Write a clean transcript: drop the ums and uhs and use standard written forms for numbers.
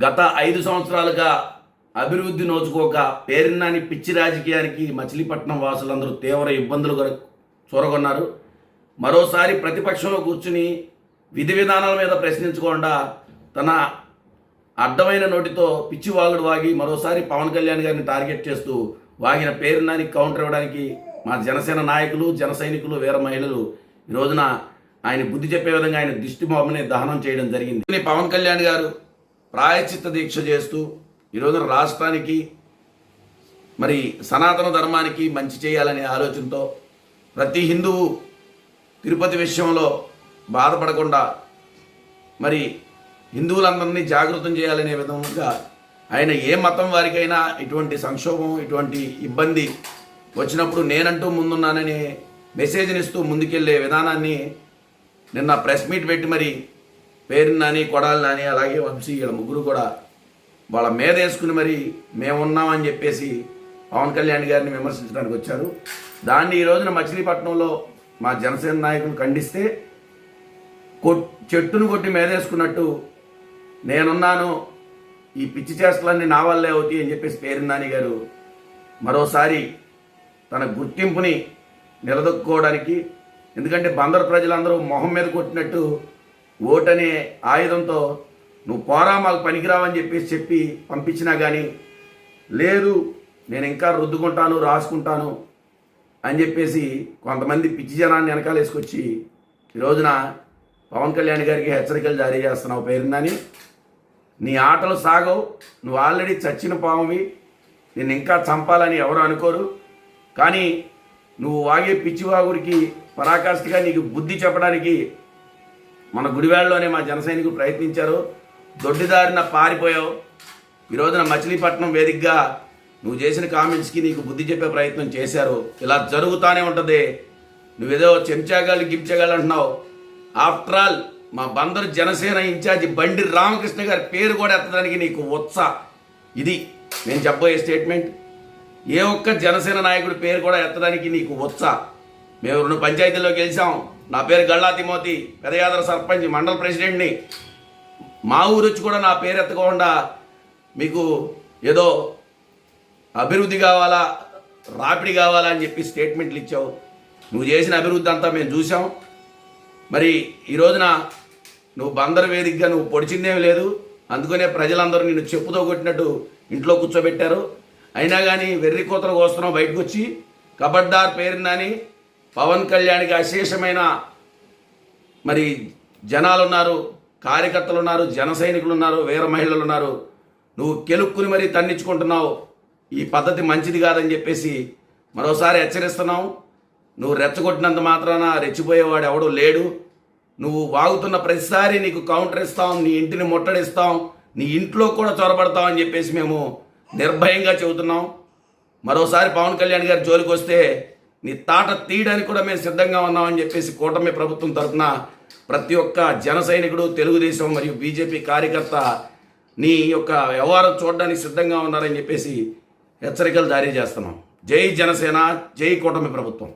గత 5 సంవత్సరాలుగా అభివృద్ధి నోచుకోక పేరున్నాని పిచ్చి రాజకీయానికి మచిలీపట్నం వాసులందరూ తీవ్ర ఇబ్బందులు చూరగొన్నారు. మరోసారి ప్రతిపక్షంలో కూర్చుని విధి విధానాల మీద ప్రశ్నించకుండా తన అడ్డమైన నోటితో పిచ్చి వాగుడు వాగి మరోసారి పవన్ కళ్యాణ్ గారిని టార్గెట్ చేస్తూ వాగిన పేరున్నాని కౌంటర్ ఇవ్వడానికి మా జనసేన నాయకులు, జన సైనికులు, వీర మహిళలు ఈ రోజున ఆయన బుద్ధి చెప్పే విధంగా ఆయన దిష్టి బొమ్మని దహనం చేయడం జరిగింది. పవన్ కళ్యాణ్ గారు ప్రాయశ్చిత్త దీక్ష చేస్తూ ఈరోజు రాష్ట్రానికి మరి సనాతన ధర్మానికి మంచి చేయాలనే ఆలోచనతో ప్రతి హిందువు తిరుపతి విషయంలో బాధపడకుండా మరి హిందువులందరినీ జాగృతం చేయాలనే విధంగా ఆయన ఏ మతం వారికైనా ఇటువంటి సంక్షోభం, ఇటువంటి ఇబ్బంది వచ్చినప్పుడు నేనంటూ ముందున్నాననే మెసేజ్ని ఇస్తూ ముందుకెళ్లే విధానాన్ని నిన్న ప్రెస్ మీట్ పెట్టి మరి పేరున్నాని, కొడాలి నాని, అలాగే వంశీ వీళ్ళ ముగ్గురు కూడా వాళ్ళ మీద వేసుకుని మరి మేమున్నామని చెప్పేసి పవన్ కళ్యాణ్ గారిని విమర్శించడానికి వచ్చారు. దాన్ని ఈ రోజున మచిలీపట్నంలో మా జనసేన నాయకులు ఖండిస్తే చెట్టును కొట్టి మేదేసుకున్నట్టు నేనున్నాను, ఈ పిచ్చి చేష్టలన్నీ నా వల్లే అవుతాయి అని చెప్పేసి పేరున్నాని గారు మరోసారి తన గుర్తింపుని నిలదొక్కుకోవడానికి, ఎందుకంటే బందరు ప్రజలందరూ మొహం మీద కొట్టినట్టు ఓటనే ఆయుధంతో నువ్వు పోరా మాకు పనికిరావని చెప్పి పంపించినా కానీ లేదు నేను ఇంకా రుద్దుకుంటాను, రాసుకుంటాను అని చెప్పేసి కొంతమంది పిచ్చి జనాన్ని వెనకాల వేసుకొచ్చి ఈ రోజున పవన్ కళ్యాణ్ గారికి హెచ్చరికలు జారీ చేస్తున్నావు. పేరుందని నీ ఆటలు సాగవు, నువ్వు ఆల్రెడీ చచ్చిన పామువి, నేను ఇంకా చంపాలని ఎవరు అనుకోరు. కానీ నువ్వు వాగే పిచ్చివాగుడికి పరాకాష్ఠగా నీకు బుద్ధి చెప్పడానికి మన గుడివాడలోనే మా జన సైనికులు ప్రయత్నించారు. దొడ్డిదారిన పారిపోయావు. ఈ రోజున మచిలీపట్నం వేదికగా నువ్వు చేసిన కామెంట్స్కి నీకు బుద్ధి చెప్పే ప్రయత్నం చేశారు. ఇలా జరుగుతూనే ఉంటుంది. నువ్వేదో చెంచాగాళ్ళు గిమ్చగాళ్ళు అంటున్నావు. ఆఫ్టర్ ఆల్ మా బందరు జనసేన ఇన్ఛార్జి బండి రామకృష్ణ గారి పేరు కూడా ఎత్తడానికి నీకు ఉత్సాహ. ఇది నేను చెప్పబోయే స్టేట్మెంట్. ఏ ఒక్క జనసేన నాయకుడి పేరు కూడా ఎత్తడానికి నీకు ఉత్సాహ. మేము 2 పంచాయతీల్లో గెలిచాం. నా పేరు గళ్ళా తిమోతి, పెదయాదర సర్పంచ్, మండల ప్రెసిడెంట్ని. మా ఊరు వచ్చి కూడా నా పేరు ఎత్తకుండా మీకు ఏదో అభివృద్ధి కావాలా, రాపిడి కావాలా అని చెప్పి స్టేట్మెంట్లు ఇచ్చావు. నువ్వు చేసిన అభివృద్ధి అంతా మేము చూసాం. మరి ఈ రోజున నువ్వు బందరు వేదికగా నువ్వు పొడిచిందేమీ లేదు. అందుకనే ప్రజలందరూ నిన్ను చెప్పుతో కొట్టినట్టు ఇంట్లో కూర్చోబెట్టారు. అయినా కానీ వెర్రి కోతలు కోస్తున్నావు బయటకు వచ్చి. కబడ్దార్ పేరున్నాని పవన్ కళ్యాణ్కి అశేషమైన మరి జనాలు ఉన్నారు, కార్యకర్తలు ఉన్నారు, జన సైనికులు ఉన్నారు, వీర మహిళలు ఉన్నారు. నువ్వు కెలుక్కుని మరీ తన్నించుకుంటున్నావు. ఈ పద్ధతి మంచిది కాదని చెప్పేసి మరోసారి హెచ్చరిస్తున్నావు. నువ్వు రెచ్చగొట్టినంత మాత్రాన రెచ్చిపోయేవాడు ఎవడూ లేడు. నువ్వు వాగుతున్న ప్రతిసారి నీకు కౌంటర్ ఇస్తాం, నీ ఇంటిని ముట్టడిస్తాం, నీ ఇంట్లో కూడా చొరబడతాం అని చెప్పేసి మేము నిర్భయంగా చెబుతున్నాం. మరోసారి పవన్ కళ్యాణ్ గారి జోలికి వస్తే నీ తాట తీయడానికి కూడా మేము సిద్ధంగా ఉన్నామని చెప్పేసి కూటమి ప్రభుత్వం తరఫున ప్రతి ఒక్క జన సైనికుడు, తెలుగుదేశం మరియు బీజేపీ కార్యకర్త నీ యొక్క వ్యవహారం చూడడానికి సిద్ధంగా ఉన్నారని చెప్పేసి హెచ్చరికలు జారీ చేస్తున్నాం. జై జనసేన, జై కూటమి ప్రభుత్వం.